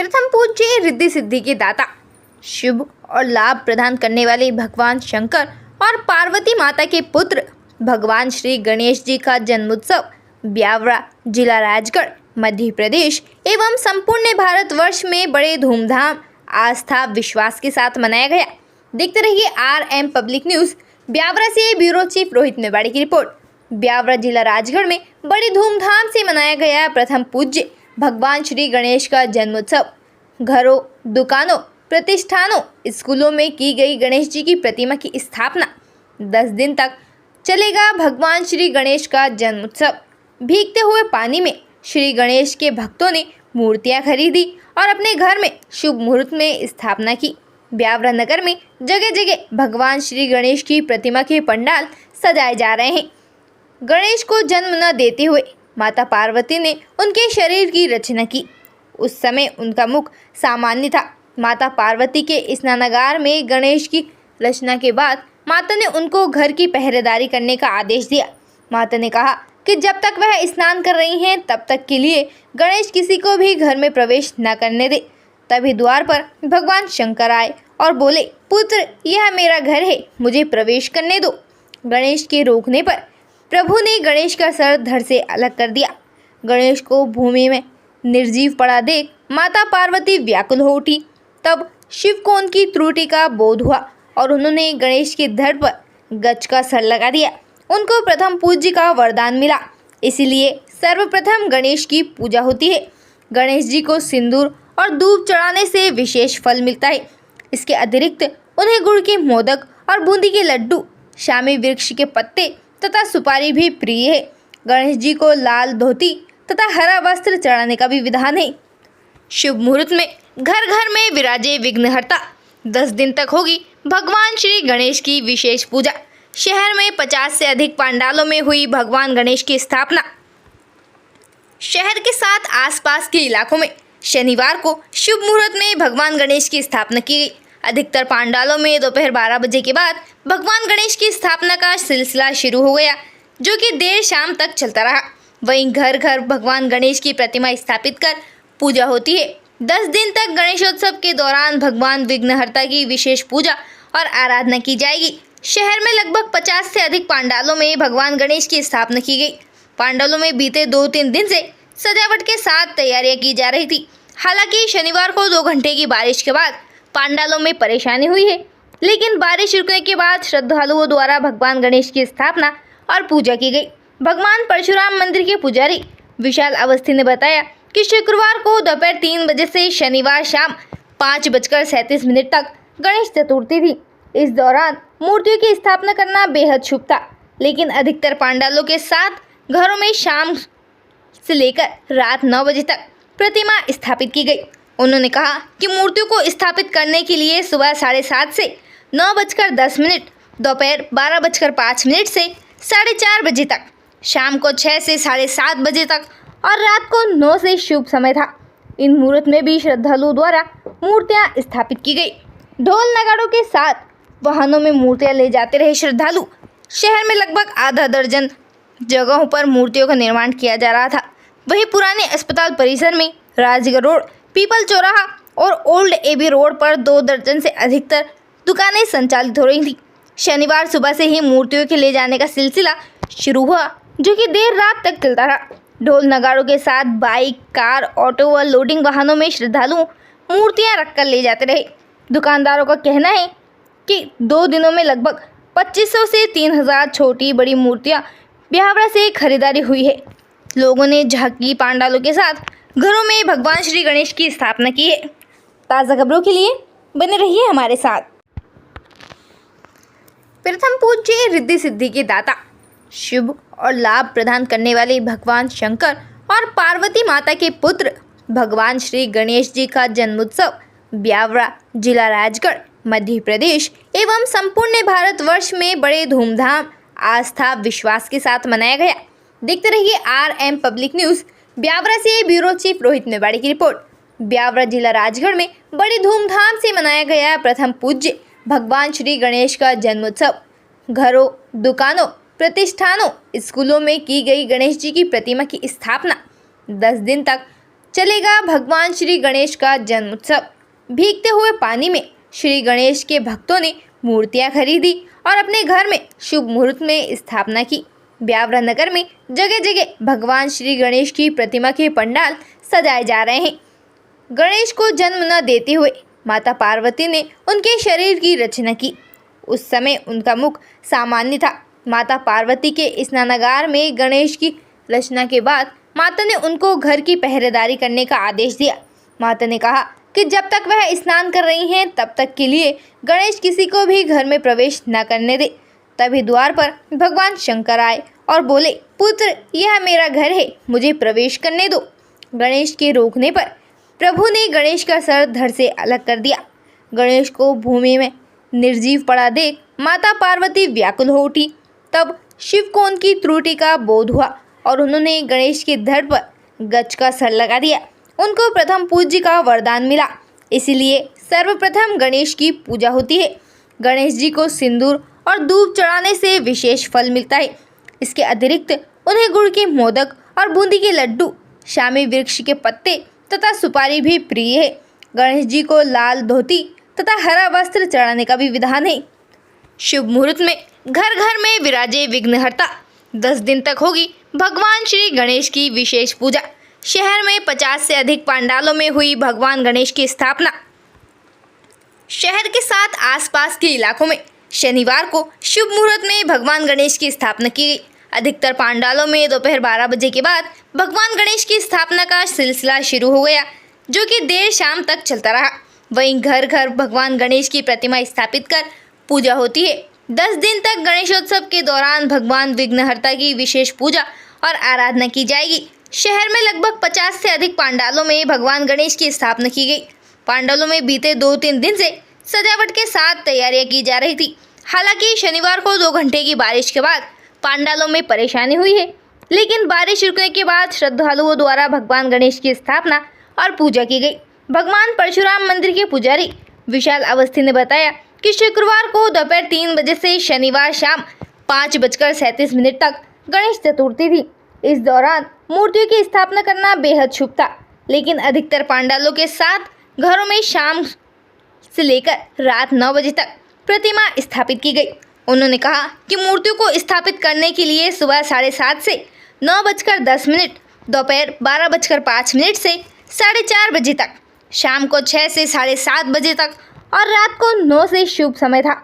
प्रथम पूज्य रिद्धि सिद्धि के दाता, शुभ और लाभ प्रदान करने वाले भगवान शंकर और पार्वती माता के पुत्र भगवान श्री गणेश जी का जन्मोत्सव ब्यावरा, जिला राजगढ़, मध्य प्रदेश एवं संपूर्ण भारतवर्ष में बड़े धूमधाम, आस्था, विश्वास के साथ मनाया गया। देखते रहिए RM पब्लिक न्यूज़। ब्यावरा से ब्यूरो चीफ रोहित मेवाड़ी की रिपोर्ट। ब्यावरा, जिला राजगढ़ में बड़ी धूमधाम से मनाया गया प्रथम पूज्य भगवान श्री गणेश का जन्मोत्सव। घरों, दुकानों, प्रतिष्ठानों, स्कूलों में की गई गणेश जी की प्रतिमा की स्थापना। 10 दिन तक चलेगा भगवान श्री गणेश का जन्मोत्सव। भीगते हुए पानी में श्री गणेश के भक्तों ने मूर्तियां खरीदी और अपने घर में शुभ मुहूर्त में स्थापना की। ब्यावरा नगर में जगह जगह भगवान श्री गणेश की प्रतिमा के पंडाल सजाए जा रहे हैं। गणेश को जन्म न देते हुए माता पार्वती ने उनके शरीर की रचना की। उस समय उनका मुख सामान्य था। माता पार्वती के स्नानागार में गणेश की रचना के बाद माता ने उनको घर की पहरेदारी करने का आदेश दिया। माता ने कहा कि जब तक वह स्नान कर रही हैं तब तक के लिए गणेश किसी को भी घर में प्रवेश न करने दे। तभी द्वार पर भगवान शंकर आए और बोले, पुत्र, यह मेरा घर है, मुझे प्रवेश करने दो। गणेश के रोकने पर प्रभु ने गणेश का सर धड़ से अलग कर दिया। गणेश को भूमि में निर्जीव पड़ा देख माता पार्वती व्याकुल हो उठी। तब शिव को उनकी त्रुटि का बोध हुआ और उन्होंने गणेश के धड़ पर गज का सर लगा दिया। उनको प्रथम पूज्य का वरदान मिला, इसीलिए सर्वप्रथम गणेश की पूजा होती है। गणेश जी को सिंदूर और दूब चढ़ाने से विशेष फल मिलता है। इसके अतिरिक्त उन्हें गुड़ के मोदक और बूंदी के लड्डू, शामी वृक्ष के पत्ते तथा सुपारी भी प्रिय है। गणेश जी को लाल धोती तथा हरा वस्त्र चढ़ाने का भी विधान है। शुभ मुहूर्त में घर घर में विराजे विघ्नहर्ता। 10 दिन तक होगी भगवान श्री गणेश की विशेष पूजा। शहर में 50 से अधिक पंडालों में हुई भगवान गणेश की स्थापना। शहर के साथ आसपास के इलाकों में शनिवार को शुभ मुहूर्त में भगवान गणेश की स्थापना की गई। अधिकतर पंडालों में दोपहर 12 बजे के बाद भगवान गणेश की स्थापना का सिलसिला शुरू हो गया, जो कि देर शाम तक चलता रहा। वहीं घर घर भगवान गणेश की प्रतिमा स्थापित कर पूजा होती है। 10 दिन तक गणेशोत्सव के दौरान भगवान विघ्नहर्ता की विशेष पूजा और आराधना की जाएगी। शहर में लगभग 50 से अधिक पंडालों में भगवान गणेश की स्थापना की गई। पंडालों में बीते 2-3 दिन से सजावट के साथ तैयारियां की जा रही थी। हालांकि शनिवार को 2 घंटे की बारिश के बाद पंडालों में परेशानी हुई है, लेकिन बारिश रुकने के बाद श्रद्धालुओं द्वारा भगवान गणेश की स्थापना और पूजा की गई। भगवान परशुराम मंदिर के पुजारी विशाल अवस्थी ने बताया कि शुक्रवार को दोपहर 3 बजे से शनिवार शाम 5:37 तक गणेश चतुर्थी थी। इस दौरान मूर्तियों की स्थापना करना बेहद शुभ था, लेकिन अधिकतर पंडालों के साथ घरों में शाम से लेकर रात 9 बजे तक प्रतिमा स्थापित की गई। उन्होंने कहा कि मूर्तियों को स्थापित करने के लिए सुबह 7:30 से 9:10, दोपहर 12:05 से 4:30 बजे तक, शाम को 6 से 7:30 बजे तक और रात को 9 से शुभ समय था। इन मुहूर्त में भी श्रद्धालुओं द्वारा मूर्तियां स्थापित की गई। ढोल नगाड़ों के साथ वाहनों में मूर्तियां ले जाते रहे श्रद्धालु। शहर में लगभग आधा दर्जन जगहों पर मूर्तियों का निर्माण किया जा रहा था। वहीं पुराने अस्पताल परिसर में राजगढ़ रोड, पीपल चौराहा और ओल्ड एबी रोड पर 2 दर्जन से अधिकतर दुकानें संचालित हो रही थी। शनिवार सुबह से ही मूर्तियों के ले जाने का सिलसिला शुरू हुआ, जो कि देर रात तक चलता रहा। ढोल नगाड़ों के साथ बाइक, कार, ऑटो व लोडिंग वाहनों में श्रद्धालु मूर्तियां रखकर ले जाते रहे। दुकानदारों का कहना है कि 2 दिनों में लगभग 2500 से 3000 छोटी बड़ी मूर्तियां ब्यावरा से खरीदारी हुई है। लोगों ने झांकी पंडालों के साथ घरों में भगवान श्री गणेश की स्थापना की है। ताज़ा खबरों के लिए बने रहिए हमारे साथ। प्रथम पूज्य रिद्धि सिद्धि के दाता, शुभ और लाभ प्रदान करने वाले भगवान शंकर और पार्वती माता के पुत्र भगवान श्री गणेश जी का जन्मोत्सव ब्यावरा, जिला राजगढ़, मध्य प्रदेश एवं संपूर्ण भारतवर्ष में बड़े धूमधाम, आस्था, विश्वास के साथ मनाया गया। देखते रहिए RM पब्लिक न्यूज़। ब्यावरा से ब्यूरो चीफ रोहित मेवाड़ी की रिपोर्ट। ब्यावरा, जिला राजगढ़ में बड़ी धूमधाम से मनाया गया प्रथम पूज्य भगवान श्री गणेश का जन्मोत्सव। घरों, दुकानों, प्रतिष्ठानों, स्कूलों में की गई गणेश जी की प्रतिमा की स्थापना। 10 दिन तक चलेगा भगवान श्री गणेश का जन्मोत्सव। भीगते हुए पानी में श्री गणेश के भक्तों ने मूर्तियां खरीदी और अपने घर में शुभ मुहूर्त में स्थापना की। ब्यावरा नगर में जगह जगह भगवान श्री गणेश की प्रतिमा के पंडाल सजाए जा रहे हैं। गणेश को जन्म न देते हुए माता पार्वती ने उनके शरीर की रचना की। उस समय उनका मुख सामान्य था। माता पार्वती के स्नानागार में गणेश की रचना के बाद माता ने उनको घर की पहरेदारी करने का आदेश दिया। माता ने कहा कि जब तक वह स्नान कर रही हैं तब तक के लिए गणेश किसी को भी घर में प्रवेश न करने दे। तभी द्वार पर भगवान शंकर आए और बोले, पुत्र, यह मेरा घर है, मुझे प्रवेश करने दो। गणेश के रोकने पर प्रभु ने गणेश का सर धड़ से अलग कर दिया। गणेश को भूमि में निर्जीव पड़ा देख माता पार्वती व्याकुल हो उठी। तब शिव को उनकी त्रुटि का बोध हुआ और उन्होंने गणेश के धड़ पर गज का सर लगा दिया। उनको प्रथम पूज्य का वरदान मिला, इसीलिए सर्वप्रथम गणेश की पूजा होती है। गणेश जी को सिंदूर और दूब चढ़ाने से विशेष फल मिलता है। इसके अतिरिक्त उन्हें गुड़ के मोदक और बूंदी के लड्डू, शामी वृक्ष के पत्ते तथा सुपारी भी प्रिय है। गणेश जी को लाल धोती तथा हरा वस्त्र चढ़ाने का भी विधान है। शुभ मुहूर्त में घर घर में विराजे विघ्नहर्ता। 10 दिन तक होगी भगवान श्री गणेश की विशेष पूजा। शहर में 50 से अधिक पंडालों में हुई भगवान गणेश की स्थापना। शहर के साथ आसपास के इलाकों में शनिवार को शुभ मुहूर्त में भगवान गणेश की स्थापना की गई। अधिकतर पंडालों में दोपहर 12 बजे के बाद भगवान गणेश की स्थापना का सिलसिला शुरू हो गया, जो कि देर शाम तक चलता रहा। वहीं घर घर भगवान गणेश की प्रतिमा स्थापित कर पूजा होती है। 10 दिन तक गणेशोत्सव के दौरान भगवान विघ्नहर्ता की विशेष पूजा और आराधना की जाएगी। शहर में लगभग 50 से अधिक पंडालों में भगवान गणेश की स्थापना की गई। पंडालों में बीते 2-3 दिन से सजावट के साथ तैयारियां की जा रही थी। हालांकि शनिवार को 2 घंटे की बारिश के बाद पंडालों में परेशानी हुई है, लेकिन बारिश रुकने के बाद श्रद्धालुओं द्वारा भगवान गणेश की स्थापना और पूजा की गई। भगवान परशुराम मंदिर के पुजारी विशाल अवस्थी ने बताया कि शुक्रवार को दोपहर 3 बजे से शनिवार शाम 5:37 तक गणेश चतुर्थी थी। इस दौरान मूर्तियों की स्थापना करना बेहद शुभ था, लेकिन अधिकतर पंडालों के साथ घरों में शाम से लेकर रात 9 बजे तक प्रतिमा स्थापित की गई। उन्होंने कहा कि मूर्तियों को स्थापित करने के लिए सुबह 7:30 से 9:10, दोपहर 12:05 से 4:30 बजे तक, शाम को 6 से 7:30 बजे तक और रात को 9 से शुभ समय था।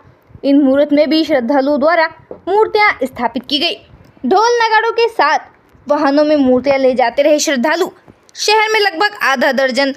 इन मुहूर्त में भी श्रद्धालुओं द्वारा मूर्तियां स्थापित की गई। ढोल नगाड़ों के साथ वाहनों में मूर्तियां ले जाते रहे श्रद्धालु। शहर में लगभग आधा दर्जन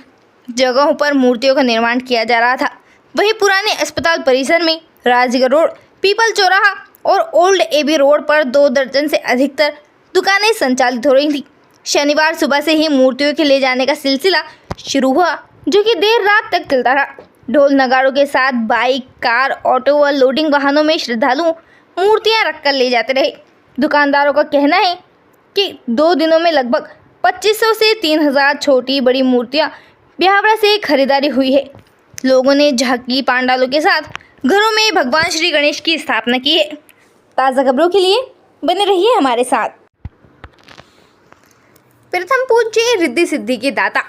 जगहों पर मूर्तियों का निर्माण किया जा रहा था। वहीं पुराने अस्पताल परिसर में राजगढ़ रोड, पीपल चौराहा और ओल्ड एबी रोड पर 2 दर्जन से अधिकतर दुकानें संचालित हो रही थी। शनिवार सुबह से ही मूर्तियों के ले जाने का सिलसिला शुरू हुआ, जो कि देर रात तक चलता रहा। ढोल नगाड़ों के साथ बाइक, कार, ऑटो व लोडिंग वाहनों में श्रद्धालु मूर्तियां रखकर ले जाते रहे। दुकानदारों का कहना है कि 2 दिनों में लगभग 2500 से 3000 छोटी बड़ी मूर्तियां ब्यावरा से खरीदारी हुई है। लोगों ने झांकी पंडालों के साथ घरों में भगवान श्री गणेश की स्थापना की है। ताज़ा खबरों के लिए बने रहिए हमारे साथ। प्रथम पूज्य रिद्धि सिद्धि के दाता,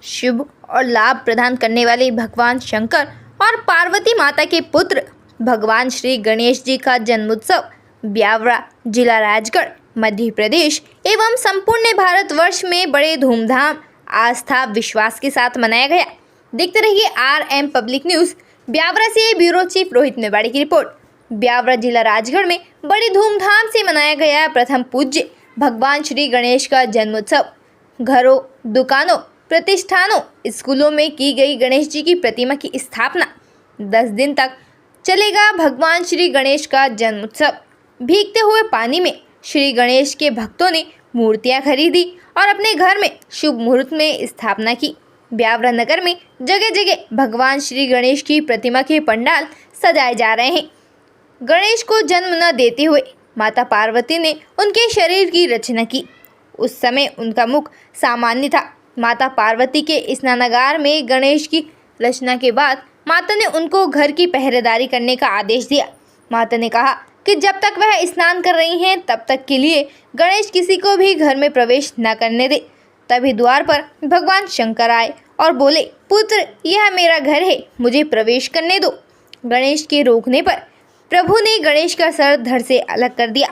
शुभ और लाभ प्रदान करने वाले भगवान शंकर और पार्वती माता के पुत्र भगवान श्री गणेश जी का जन्मोत्सव ब्यावरा, जिला राजगढ़, मध्य प्रदेश एवं संपूर्ण भारतवर्ष में बड़े धूमधाम, आस्था, विश्वास के साथ मनाया गया। देखते रहिए RM पब्लिक न्यूज़। ब्यावरा से ब्यूरो चीफ रोहित नेवाड़ी की रिपोर्ट। ब्यावरा, जिला राजगढ़ में बड़ी धूमधाम से मनाया गया प्रथम पूज्य भगवान श्री गणेश का जन्मोत्सव। घरों, दुकानों, प्रतिष्ठानों, स्कूलों में की गई गणेश जी की प्रतिमा की स्थापना। 10 दिन तक चलेगा भगवान श्री गणेश का जन्मोत्सव। भीगते हुए पानी में श्री गणेश के भक्तों ने मूर्तियां खरीदी और अपने घर में शुभ मुहूर्त में स्थापना की। ब्यावरा नगर में जगह जगह भगवान श्री गणेश की प्रतिमा के पंडाल सजाए जा रहे हैं। गणेश को जन्म न देते हुए माता पार्वती ने उनके शरीर की रचना की। उस समय उनका मुख सामान्य था। माता पार्वती के स्नानागार में गणेश की रचना के बाद माता ने उनको घर की पहरेदारी करने का आदेश दिया। माता ने कहा कि जब तक वह स्नान कर रही हैं तब तक के लिए गणेश किसी को भी घर में प्रवेश न करने दे। तभी द्वार पर भगवान शंकर आए और बोले, पुत्र, यह मेरा घर है, मुझे प्रवेश करने दो। गणेश के रोकने पर प्रभु ने गणेश का सर धड़ से अलग कर दिया।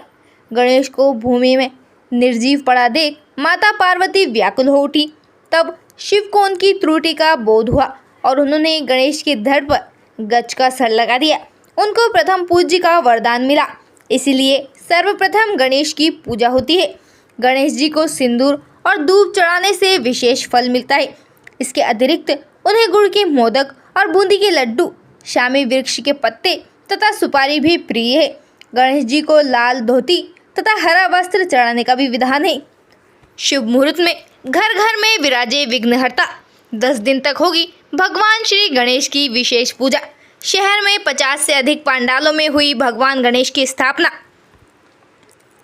गणेश को भूमि में निर्जीव पड़ा देख माता पार्वती व्याकुल हो उठी। तब शिव को उनकी त्रुटि का बोध हुआ और उन्होंने गणेश के धड़ पर गज का सर लगा दिया। उनको प्रथम पूज्य का वरदान मिला, इसीलिए सर्वप्रथम गणेश की पूजा होती है। गणेश जी को सिंदूर और दूब चढ़ाने से विशेष फल मिलता है। इसके अतिरिक्त उन्हें गुड़ के मोदक और बूंदी के लड्डू, शामी वृक्ष के पत्ते तथा सुपारी भी प्रिय है। गणेश जी को लाल धोती तथा हरा वस्त्र चढ़ाने का भी विधान है। शुभ मुहूर्त में घर घर में विराजे विघ्नहर्ता। 10 दिन तक होगी भगवान श्री गणेश की विशेष पूजा। शहर में 50 से अधिक पंडालों में हुई भगवान गणेश की स्थापना।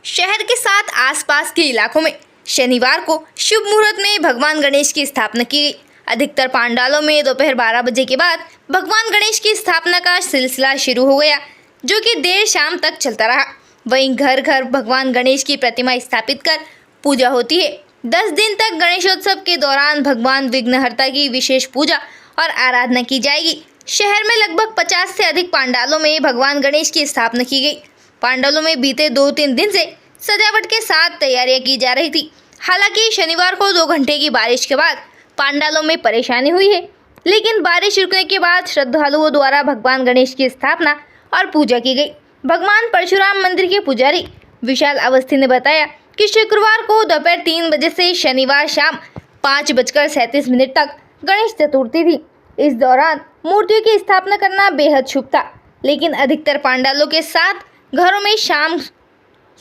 शहर के साथ आसपास के इलाकों में शनिवार को शुभ मुहूर्त में भगवान गणेश की स्थापना की गई। अधिकतर पंडालों में दोपहर 12 बजे के बाद भगवान गणेश की स्थापना का सिलसिला शुरू हो गया, जो कि देर शाम तक चलता रहा। वहीं घर घर भगवान गणेश की प्रतिमा स्थापित कर पूजा होती है। 10 दिन तक गणेशोत्सव के दौरान भगवान विघ्नहर्ता की विशेष पूजा और आराधना की जाएगी। शहर में लगभग 50 से अधिक पंडालों में भगवान गणेश की स्थापना की गई। पंडालों में बीते 2-3 दिन से सजावट के साथ तैयारियां की जा रही थी। हालांकि शनिवार को 2 घंटे की बारिश के बाद पंडालों में परेशानी हुई है, लेकिन बारिश रुकने के बाद श्रद्धालुओं द्वारा भगवान गणेश की स्थापना और पूजा की गई। भगवान परशुराम मंदिर के पुजारी विशाल अवस्थी ने बताया कि शुक्रवार को दोपहर 3 बजे से शनिवार शाम 5:37 तक गणेश चतुर्थी थी। इस दौरान मूर्तियों की स्थापना करना बेहद शुभ था, लेकिन अधिकतर पंडालों के साथ घरों में शाम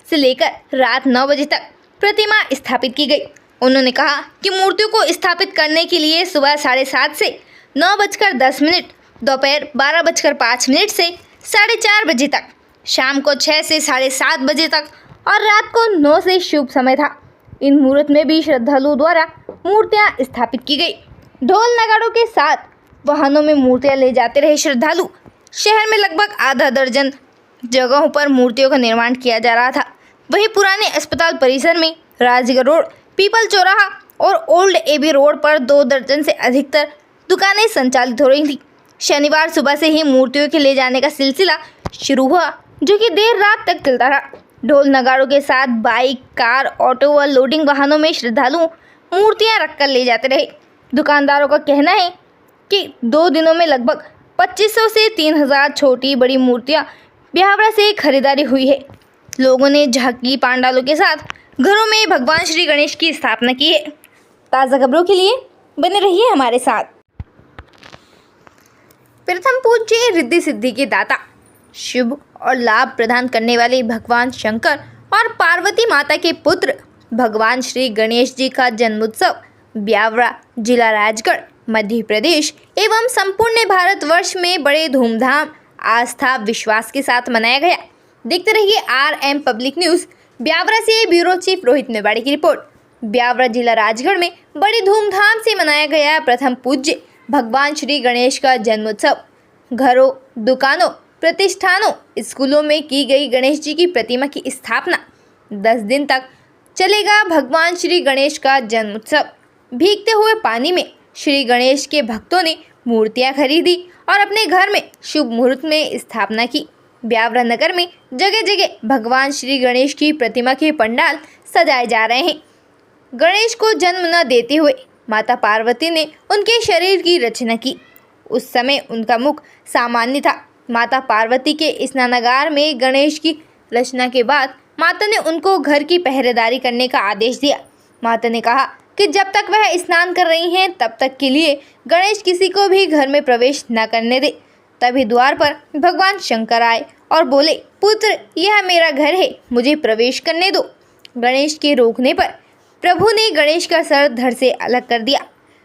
से लेकर रात 9 बजे तक प्रतिमा स्थापित की गई। उन्होंने कहा कि मूर्तियों को स्थापित करने के लिए सुबह 7:30 से 9:10, दोपहर 12:05 से 4:30 बजे तक, शाम को 6 से 7:30 बजे तक और रात को 9 से शुभ समय था। इन मुहूर्त में भी श्रद्धालुओं द्वारा मूर्तियां स्थापित की गई। ढोल नगाड़ों के साथ वाहनों में मूर्तियां ले जाते रहे श्रद्धालु। शहर में लगभग आधा दर्जन जगहों पर मूर्तियों का निर्माण किया जा रहा था। वहीं पुराने अस्पताल परिसर में राजगढ़ रोड, पीपल चौराहा और ओल्ड एबी रोड पर 2 दर्जन से अधिकतर दुकानें संचालित हो रही थी। शनिवार सुबह से ही मूर्तियों के ले जाने का सिलसिला शुरू हुआ, जो कि देर रात तक चलता रहा। ढोल नगाड़ों के साथ बाइक, कार, ऑटो व लोडिंग वाहनों में श्रद्धालु मूर्तियां रखकर ले जाते रहे। दुकानदारों का कहना है कि 2 दिनों में लगभग 2500 से 3000 छोटी बड़ी मूर्तियां ब्यावरा से खरीदारी हुई है। लोगों ने झांकी पंडालों के साथ घरों में भगवान श्री गणेश की स्थापना की है। ताज़ा खबरों के लिए बने रहिए हमारे साथ। प्रथम पूज्य रिद्धि सिद्धि के दाता, शुभ और लाभ प्रदान करने वाले भगवान शंकर और पार्वती माता के पुत्र भगवान श्री गणेश जी का जन्मोत्सव ब्यावरा, जिला राजगढ़, मध्य प्रदेश एवं संपूर्ण भारतवर्ष में बड़े धूमधाम, आस्था, विश्वास के साथ मनाया गया। देखते रहिए RM पब्लिक न्यूज़। ब्यावरा से ब्यूरो चीफ रोहित मेवाड़ी की रिपोर्ट। ब्यावरा जिला राजगढ़ में बड़ी धूमधाम से मनाया गया प्रथम पूज्य भगवान श्री गणेश का जन्मोत्सव। घरों, दुकानों, प्रतिष्ठानों, स्कूलों में की गई गणेश जी की प्रतिमा की स्थापना। 10 दिन तक चलेगा भगवान श्री गणेश का जन्मोत्सव। भीगते हुए पानी में श्री गणेश के भक्तों ने मूर्तियां खरीदी और अपने घर में शुभ मुहूर्त में स्थापना की। ब्यावरा नगर में जगह जगह भगवान श्री गणेश की प्रतिमा के पंडाल सजाए जा रहे हैं। गणेश को जन्म न देते हुए माता पार्वती ने उनके शरीर की रचना की। उस समय उनका मुख सामान्य था। माता पार्वती के स्नानागार में गणेश की रचना के बाद माता ने उनको घर की पहरेदारी करने का आदेश दिया। माता ने कहा कि जब तक वह स्नान कर रही हैं तब तक के लिए गणेश किसी को भी घर में प्रवेश न करने दे। तभी द्वार पर भगवान शंकर आए और बोले, पुत्र, यह मेरा घर है, मुझे प्रवेश करने दो। गणेश के रोकने पर प्रभु ने गणेश का सर धड़ से अलग कर दिया।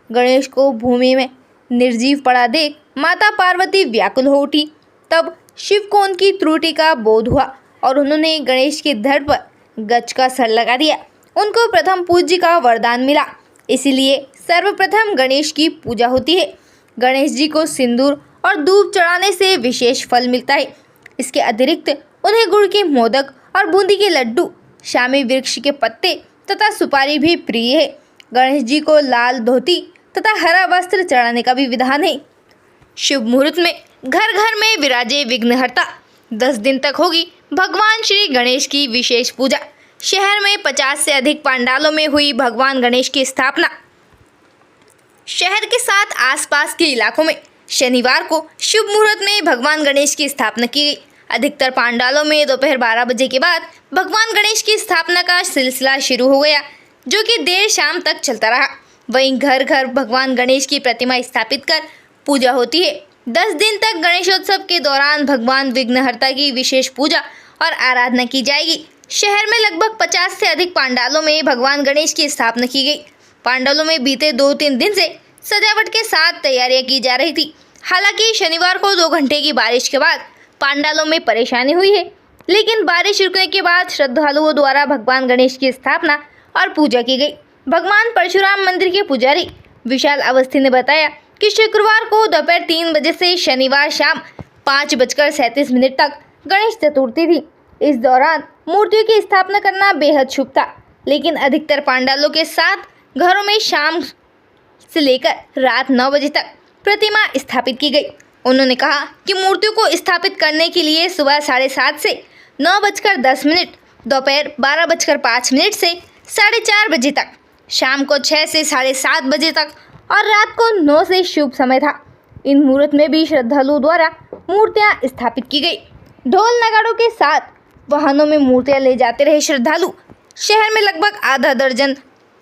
गणेश को भूमि में निर्जीव पड़ा देख माता पार्वती व्याकुल हो उठी। तब शिव को उनकी त्रुटि का बोध हुआ और उन्होंने गणेश के धड़ पर गज का सर लगा दिया। उनको प्रथम पूज्य का वरदान मिला, इसीलिए सर्वप्रथम गणेश की पूजा होती है। गणेश जी को सिंदूर और दूब चढ़ाने से विशेष फल मिलता है। इसके अतिरिक्त उन्हें गुड़ के मोदक और बूंदी के लड्डू, शामी वृक्ष के पत्ते तथा सुपारी भी प्रिय है। गणेश जी को लाल धोती तथा हरा वस्त्र चढ़ाने का भी विधान है। शुभ मुहूर्त में घर घर में विराजे विघ्नहर्ता। 10 दिन तक होगी भगवान श्री गणेश की विशेष पूजा। शहर में 50 से अधिक पंडालों में हुई भगवान गणेश की स्थापना। शहर के साथ आसपास के इलाकों में शनिवार को शुभ मुहूर्त में भगवान गणेश की स्थापना की गई। अधिकतर पंडालों में दोपहर 12 बजे के बाद भगवान गणेश की स्थापना का सिलसिला शुरू हो गया, जो कि देर शाम तक चलता रहा। वहीं घर घर भगवान गणेश की प्रतिमा स्थापित कर पूजा होती है। 10 दिन तक गणेशोत्सव के दौरान भगवान विघ्नहर्ता की विशेष पूजा और आराधना की जाएगी। शहर में लगभग 50 से अधिक पंडालों में भगवान गणेश की स्थापना की गई। पंडालों में बीते 2-3 दिन से सजावट के साथ तैयारियां की जा रही थी। हालांकि शनिवार को 2 घंटे की बारिश के बाद पंडालों में परेशानी हुई है, लेकिन बारिश रुकने के बाद श्रद्धालुओं द्वारा भगवान गणेश की स्थापना और पूजा की गई। भगवान परशुराम मंदिर के पुजारी विशाल अवस्थी ने बताया कि शुक्रवार को दोपहर 3 बजे से शनिवार शाम 5:37 तक गणेश चतुर्थी थी। इस दौरान मूर्तियों की स्थापना करना बेहद शुभ था, लेकिन अधिकतर पंडालों के साथ घरों में शाम से लेकर रात 9 बजे तक प्रतिमा स्थापित की गई। उन्होंने कहा कि मूर्तियों को स्थापित करने के लिए सुबह 7:30 से 9:10, दोपहर 12:05 से 4:30 बजे तक, शाम को 6 से 7:30 बजे तक और रात को 9 से शुभ समय था। इन मुहूर्त में भी श्रद्धालुओं द्वारा मूर्तियां स्थापित की गई। ढोल नगाड़ों के साथ वाहनों में मूर्तियां ले जाते रहे श्रद्धालु। शहर में लगभग आधा दर्जन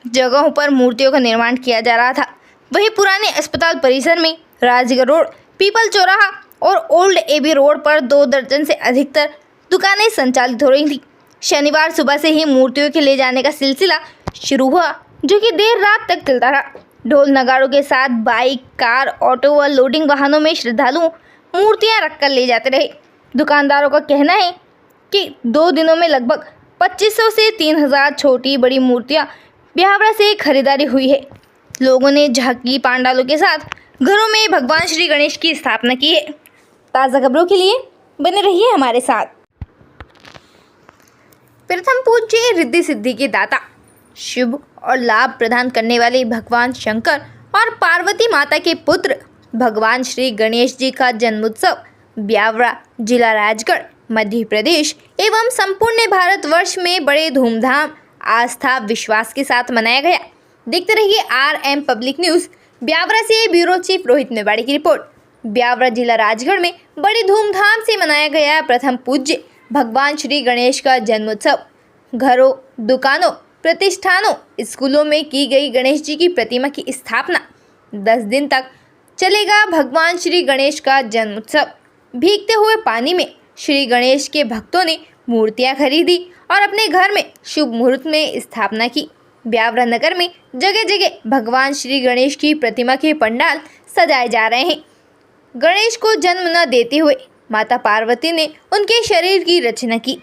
जगहों पर मूर्तियों का निर्माण किया जा रहा था। वहीं पुराने अस्पताल परिसर में राजगढ़ रोड, पीपल चौराहा और ओल्ड एबी रोड पर 2 दर्जन से अधिकतर दुकानें संचालित हो रही थी। शनिवार सुबह से ही मूर्तियों के ले जाने का सिलसिला शुरू हुआ, जो कि देर रात तक चलता रहा। ढोल नगाड़ों के साथ बाइक, कार, ऑटो व लोडिंग वाहनों में श्रद्धालु मूर्तियां रखकर ले जाते रहे। दुकानदारों का कहना है कि 2 दिनों में लगभग 2500 से 3000 छोटी बड़ी मूर्तियां ब्यावरा से खरीदारी हुई है। लोगों ने झांकी पंडालों के साथ घरों में भगवान श्री गणेश की स्थापना की है। ताज़ा खबरों के लिए बने रहिए हमारे साथ। प्रथम पूज्य रिद्धि सिद्धि के दाता, शुभ और लाभ प्रदान करने वाले भगवान शंकर और पार्वती माता के पुत्र भगवान श्री गणेश जी का जन्मोत्सव ब्यावरा, जिला राजगढ़, मध्य प्रदेश एवं संपूर्ण भारतवर्ष में बड़े धूमधाम, आस्था, विश्वास के साथ मनाया गया। देखते रहिए RM पब्लिक न्यूज़। ब्यावरा से ब्यूरो चीफ रोहित मेवाड़ी की रिपोर्ट। ब्यावरा, जिला राजगढ़ में बड़ी धूमधाम से मनाया गया प्रथम पूज्य भगवान श्री गणेश का जन्मोत्सव। घरों, दुकानों, प्रतिष्ठानों, स्कूलों में की गई गणेश जी की प्रतिमा की स्थापना। 10 दिन तक चलेगा भगवान श्री गणेश का जन्मोत्सव। भीगते हुए पानी में श्री गणेश के भक्तों ने मूर्तियां खरीदी और अपने घर में शुभ मुहूर्त में स्थापना की। ब्यावरा नगर में जगह जगह भगवान श्री गणेश की प्रतिमा के पंडाल सजाए जा रहे हैं। गणेश को जन्म न देते हुए माता पार्वती ने उनके शरीर की रचना की।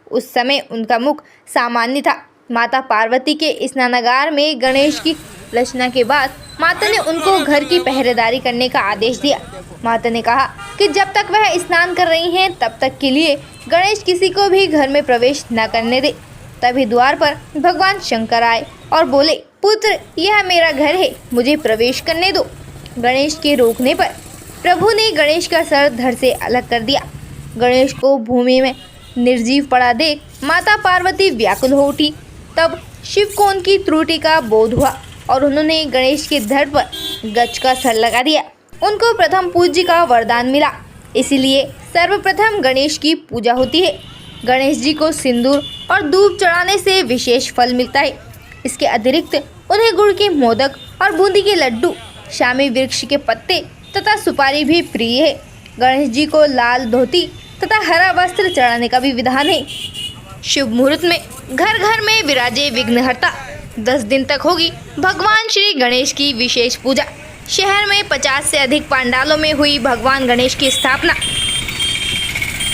उस समय उनका मुख सामान्य था। माता पार्वती के स्नानागार में गणेश की रचना के बाद माता ने उनको घर की पहरेदारी करने का आदेश दिया। माता ने कहा कि जब तक वह स्नान कर रही हैं तब तक के लिए गणेश किसी को भी घर में प्रवेश न करने दे। तभी द्वार पर भगवान शंकर आए और बोले, पुत्र, यह मेरा घर है, मुझे प्रवेश करने दो। गणेश के रोकने पर प्रभु ने गणेश का सर धड़ से अलग कर दिया। गणेश को भूमि में निर्जीव पड़ा देख माता पार्वती व्याकुल हो उठी। तब शिव को उनकी त्रुटि का बोध हुआ और उन्होंने गणेश के धड़ पर गज का सर लगा दिया। उनको प्रथम पूज्य का वरदान मिला, इसीलिए सर्वप्रथम गणेश की पूजा होती है। गणेश जी को सिंदूर और दूध चढ़ाने से विशेष फल मिलता है। इसके अतिरिक्त उन्हें गुड़ के मोदक और बूंदी के लड्डू, शामी वृक्ष के पत्ते तथा सुपारी भी प्रिय है। गणेश जी को लाल धोती तथा हरा वस्त्र चढ़ाने का भी विधान है। शुभ मुहूर्त में घर घर में विराजे विघ्नहर्ता। 10 दिन तक होगी भगवान श्री गणेश की विशेष पूजा। शहर में 50 से अधिक पंडालों में हुई भगवान गणेश की स्थापना।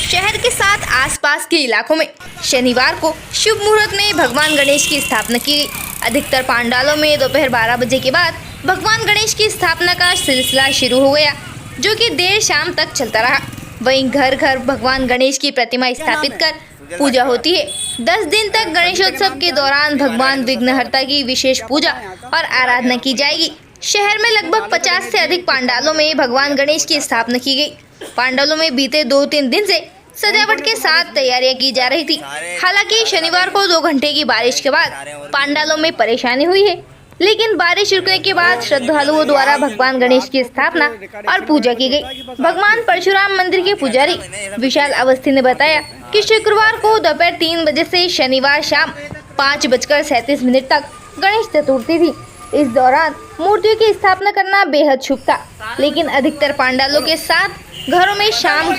शहर के साथ आसपास के इलाकों में शनिवार को शुभ मुहूर्त में भगवान गणेश की स्थापना की गई। अधिकतर पंडालों में दोपहर 12 बजे के बाद भगवान गणेश की स्थापना का सिलसिला शुरू हो गया, जो कि देर शाम तक चलता रहा। वहीं घर घर भगवान गणेश की प्रतिमा स्थापित कर पूजा होती है। 10 दिन तक गणेशोत्सव के दौरान भगवान विघ्नहर्ता की विशेष पूजा और आराधना की जाएगी। शहर में लगभग 50 से अधिक पंडालों में भगवान गणेश की स्थापना की गई। पंडालों में बीते 2-3 दिन से सजावट के साथ तैयारियां की जा रही थी। हालांकि शनिवार को 2 घंटे की बारिश के बाद पंडालों में परेशानी हुई है, लेकिन बारिश रुकने के बाद श्रद्धालुओं द्वारा भगवान गणेश की स्थापना और पूजा की गई। भगवान परशुराम मंदिर के पुजारी विशाल अवस्थी ने बताया कि शुक्रवार को दोपहर 3 बजे से शनिवार शाम 5:37 तक गणेश चतुर्थी थी। इस दौरान मूर्तियों की स्थापना करना बेहद शुभ था, लेकिन अधिकतर पंडालों के साथ घरों में शाम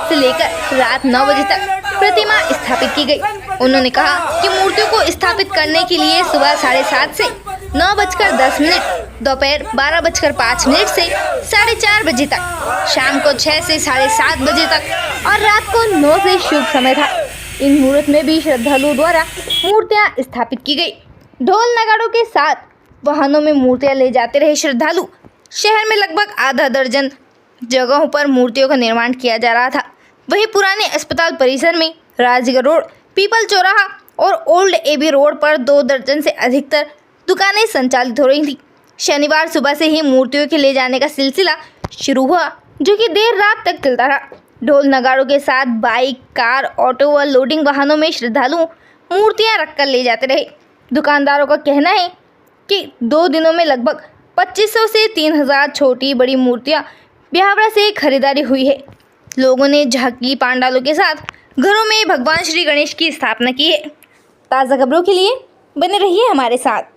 से लेकर रात 9 बजे तक प्रतिमा स्थापित की गई। उन्होंने कहा कि मूर्तियों को स्थापित करने के लिए सुबह 7:30 से 9:10, दोपहर 12:05 से 4:30 बजे तक, शाम को 6 से 7:30 बजे तक और रात को 9 से शुभ समय था। इन मुहूर्त में भी श्रद्धालुओं द्वारा मूर्तियां स्थापित की गई। ढोल नगाड़ों के साथ वाहनों में मूर्तियां ले जाते रहे श्रद्धालु। शहर में लगभग आधा दर्जन जगहों पर मूर्तियों का निर्माण किया जा रहा था। वहीं पुराने अस्पताल परिसर में राजगढ़ रोड, पीपल चौराहा और ओल्ड एबी रोड पर 2 दर्जन से अधिकतर दुकानें संचालित हो रही थी। शनिवार सुबह से ही मूर्तियों के ले जाने का सिलसिला शुरू हुआ, जो कि देर रात तक चलता रहा। ढोल नगाड़ों के साथ बाइक, कार, ऑटो व लोडिंग वाहनों में श्रद्धालु मूर्तियां रखकर ले जाते रहे। दुकानदारों का कहना है कि 2 दिनों में लगभग 2500 से 3000 छोटी बड़ी मूर्तियां ब्यावरा से खरीदारी हुई है। लोगों ने झांकी पंडालों के साथ घरों में भगवान श्री गणेश की स्थापना की है। ताज़ा खबरों के लिए बने रहिए हमारे साथ।